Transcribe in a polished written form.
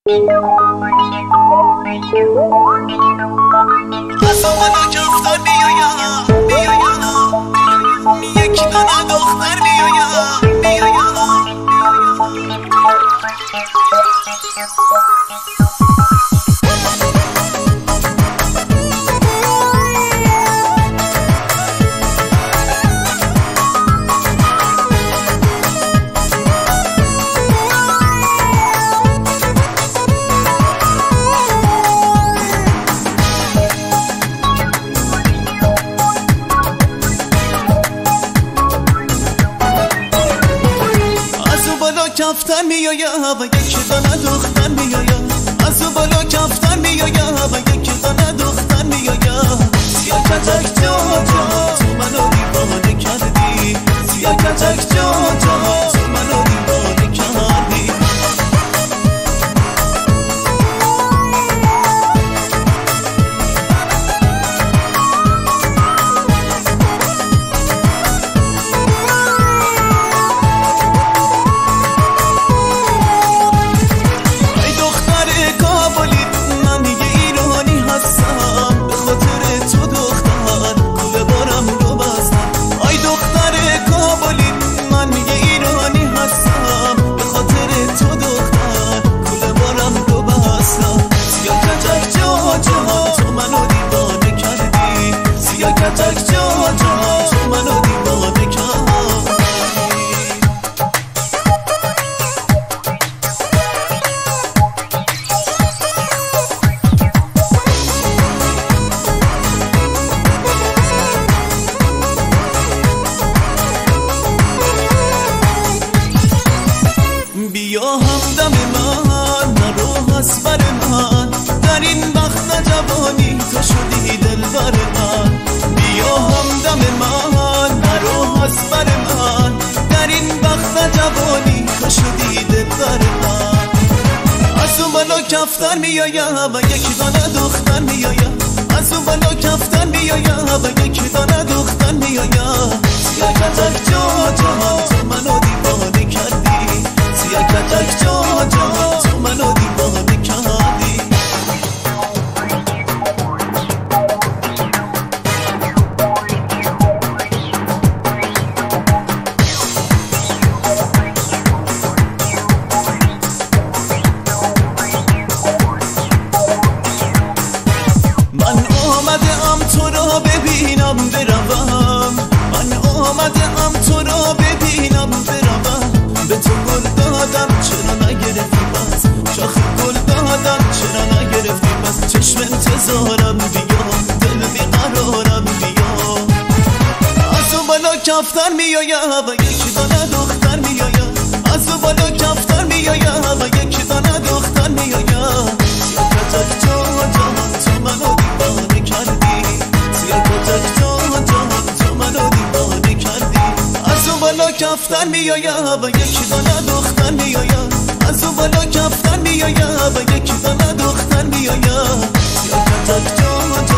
از آمالا کفتار بیایم یک دانه دختر بیایم کفتن میایم و یک دانه دختر میایم از او بالا کفتن میایم و یک دانه دختر میایم سیاه کتک جا جا تو منو دیوانه کردی سیاه کتک جا جا تو منو دیوانه کردی کتک جا جا تو منو دیوانه کردی بیا همدم من نرو از بر من در این وقت جوانی تو شدی دلبر من بیا همدم من نرو از بر من در این وقت جوانی تو شدی دلبر من از اون بالا کفتر میایم و یک دانه دختر میایم از اون بالا کفتر میایم و یک دانه دختر میایم سیاه کتک جا جا تو منو دیوانه کردی سیاه کتک جا جا تو منو دیوانه کردی من آمدم تو را ببینم بروم من آمدم تو را ببینم بروم به تو گل دادم چرا نگرفتی بس شاخ گل دادم چرا نگرفتی بس چشم انتظارم بیا دل بیقرارم بیا از اون بالا کفتر میایم و یک دانه دختر میایم از اون بالا کفتر میایم و یک دانه دختر میایم سیاه کتک جا جا تو منو دیوانه کردی سیاه کتک جا جا تو منو دیوانه کردی از اون بالا کفتر میایم و یک دانه دختر میایم از اون بالا کفتر میایم و یک دانه دختر میایم سیاه کتک جا جا